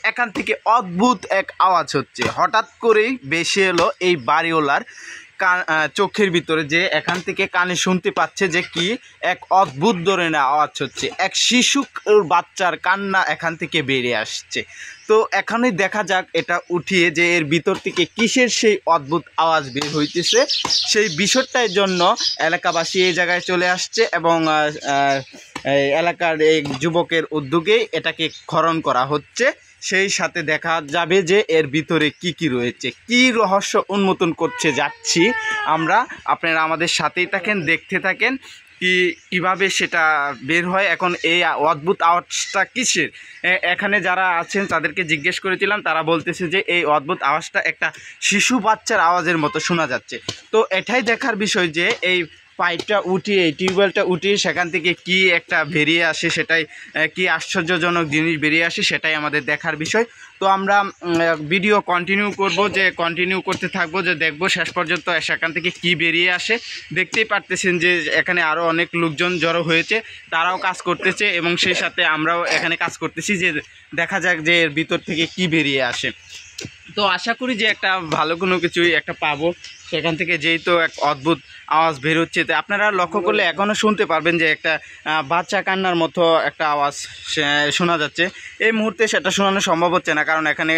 এখান থেকে অদ্ভুত এক আওয়াজ হচ্ছে। হঠাৎ করেই ভেসে এলো এই বাড়িওয়ালার চোখের ভিতরে যে এখান থেকে কানে শুনতে পাচ্ছে যে কি এক অদ্ভুত ধরনের আওয়াজ হচ্ছে, এক শিশু বাচ্চার কান্না এখান থেকে বেরিয়ে আসছে। তো এখানে দেখা যাক এটা উঠিয়ে যে এর ভিতর থেকে কিসের সেই অদ্ভুত আওয়াজ বের হইতেছে। সেই বিষয়টার জন্য এলাকাবাসী এই জায়গায় চলে আসছে এবং এলাকার এই যুবকের উদ্যোগেই এটাকে খনন করা হচ্ছে। সেই সাথে দেখা যাবে যে এর ভিতরে কি কি রয়েছে, কি রহস্য উন্মোচন করছে যাচ্ছি আমরা। আপনারা আমাদের সাথেই থাকেন, দেখতে থাকেন কীভাবে সেটা বের হয়। এখন এই অদ্ভুত আওয়াজটা কিসের, এখানে যারা আছেন তাদেরকে জিজ্ঞেস করেছিলাম, তারা বলতেছে যে এই অদ্ভুত আওয়াজটা একটা শিশু বাচ্চার আওয়াজের মতো শোনা যাচ্ছে। তো এটাই দেখার বিষয় যে এই পাইপটা উঠিয়ে, এই টিউবওয়েলটা উঠিয়ে সেখান থেকে কি একটা বেরিয়ে আসে, সেটাই কি আশ্চর্যজনক জিনিস বেরিয়ে আসে, সেটাই আমাদের দেখার বিষয়। তো আমরা ভিডিও কন্টিনিউ করব, যে কন্টিনিউ করতে থাকবো, যে দেখব শেষ পর্যন্ত সেখান থেকে কি বেরিয়ে আসে। দেখতেই পারতেছেন যে এখানে আরও অনেক লোকজন জড়ো হয়েছে, তারাও কাজ করতেছে এবং সেই সাথে আমরাও এখানে কাজ করতেছি, যে দেখা যাক যে এর ভিতর থেকে কি বেরিয়ে আসে। তো আশা করি যে একটা ভালো কোনো কিছুই একটা পাবো সেখান থেকে, যেহেতু এক অদ্ভুত আওয়াজ বের হচ্ছে। তো আপনারা লক্ষ্য করলে এখনও শুনতে পারবেন যে একটা বাচ্চা কান্নার মতো একটা আওয়াজ শোনা যাচ্ছে। এই মুহূর্তে সেটা শোনানো সম্ভব হচ্ছে না, কারণ এখানে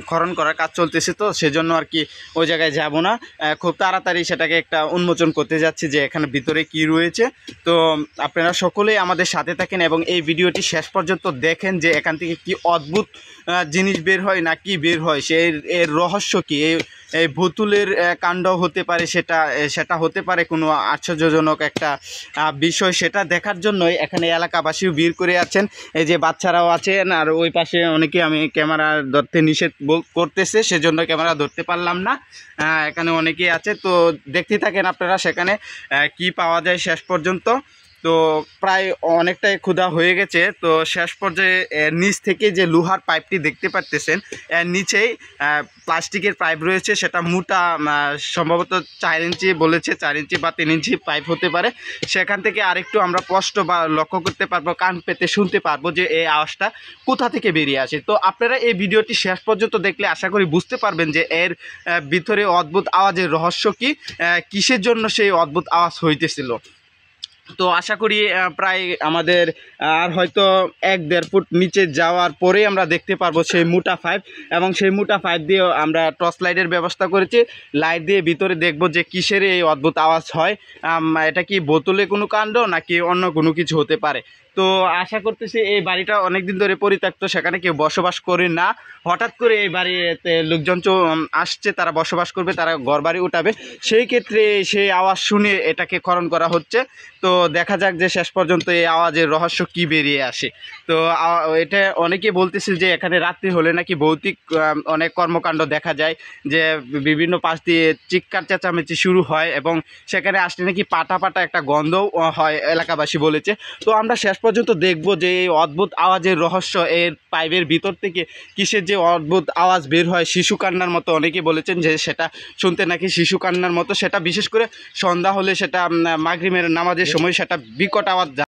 খনন করার কাজ চলতেছে, তো সেজন্য আর কি ওই জায়গায় যাব না। খুব তাড়াতাড়ি সেটাকে একটা উন্মোচন করতে যাচ্ছি যে এখানে ভিতরে কি রয়েছে। তো আপনারা সকলেই আমাদের সাথে থাকেন এবং এই ভিডিওটি শেষ পর্যন্ত দেখেন যে এখান থেকে কি অদ্ভুত জিনিস বের হয় না কি বের হয়, সে এর রহস্য কি। এই ভুতুলের কাণ্ড হতে পারে, সেটা হতে পারে কোনো আশ্চর্যজনক একটা বিষয়। সেটা দেখার জন্যই এখানে এলাকাবাসীও ভিড় করে আছেন, এই যে বাচ্চারাও আছেন, আর ওই পাশে অনেকে আমি ক্যামেরা ধরতে নিষেধ করতেছে, সেজন্য ক্যামেরা ধরতে পারলাম না। এখানে অনেকেই আছে, তো দেখতে থাকেন আপনারা সেখানে কি পাওয়া যায় শেষ পর্যন্ত। তো প্রায় অনেকটাই ক্ষুধা হয়ে গেছে। তো শেষ পর্যায়ে নিচ থেকে যে লোহার পাইপটি দেখতে পারতেছেন, এর নিচেই প্লাস্টিকের পাইপ রয়েছে, সেটা মোটা, সম্ভবত 4 ইঞ্চি বলেছে, 4 ইঞ্চি বা 3 ইঞ্চি পাইপ হতে পারে। সেখান থেকে আরেকটু আমরা স্পষ্ট বা লক্ষ্য করতে পারবো, কান পেতে শুনতে পারবো যে এই আওয়াজটা কোথা থেকে বেরিয়ে আসে। তো আপনারা এই ভিডিওটি শেষ পর্যন্ত দেখলে আশা করি বুঝতে পারবেন যে এর ভিতরে অদ্ভুত আওয়াজের রহস্য কি, কিসের জন্য সেই অদ্ভুত আওয়াজ হইতেছিল। তো আশা করি প্রায় আমাদের আর হয়তো 1-1.5 ফুট নিচে যাওয়ার পরেই আমরা দেখতে পারবো সেই মোটা পাইপ, এবং সেই মোটা পাইপ দিয়ে আমরা টর্চ লাইটের ব্যবস্থা করেছি। লাইট দিয়ে ভিতরে দেখব যে কিসের এই অদ্ভুত আওয়াজ হয়, এটা কি বোতলে কোনো কাণ্ড নাকি অন্য কোনো কিছু হতে পারে। তো আশা করতেছি এই বাড়িটা অনেক দিন ধরে পরিত্যক্ত, সেখানে কেউ বসবাস করে না। হঠাৎ করে এই বাড়িতে লোকজন আসছে, তারা বসবাস করবে, তারা ঘর বাড়ি উঠাবে, সেই ক্ষেত্রে সেই আওয়াজ শুনে এটাকে খনন করা হচ্ছে। তো দেখা যাক যে শেষ পর্যন্ত এই আওয়াজের রহস্য কি বেরিয়ে আসে। তো এটা অনেকে বলতেছে যে এখানে রাত্রি হলে নাকি ভৌতিক অনেক কর্মকাণ্ড দেখা যায়, যে বিভিন্ন পাশ দিয়ে চিৎকার চেঁচামেচি শুরু হয় এবং সেখানে আসলে নাকি পাটা পাটা একটা গন্ধও হয়, এলাকাবাসী বলেছে। তো আমরা শেষ পর্যন্ত দেখব যে এই অদ্ভুত আওয়াজের রহস্য, এর পাইপের ভিতর থেকে কিসের যে অদ্ভুত আওয়াজ বের হয়, শিশু কান্নার মতো অনেকে বলেছেন যে সেটা শুনতে নাকি শিশু কান্নার মতো, সেটা বিশেষ করে সন্ধ্যা হলে, সেটা মাগরিবের নামাজের সময় সেটা বিকট আওয়াজ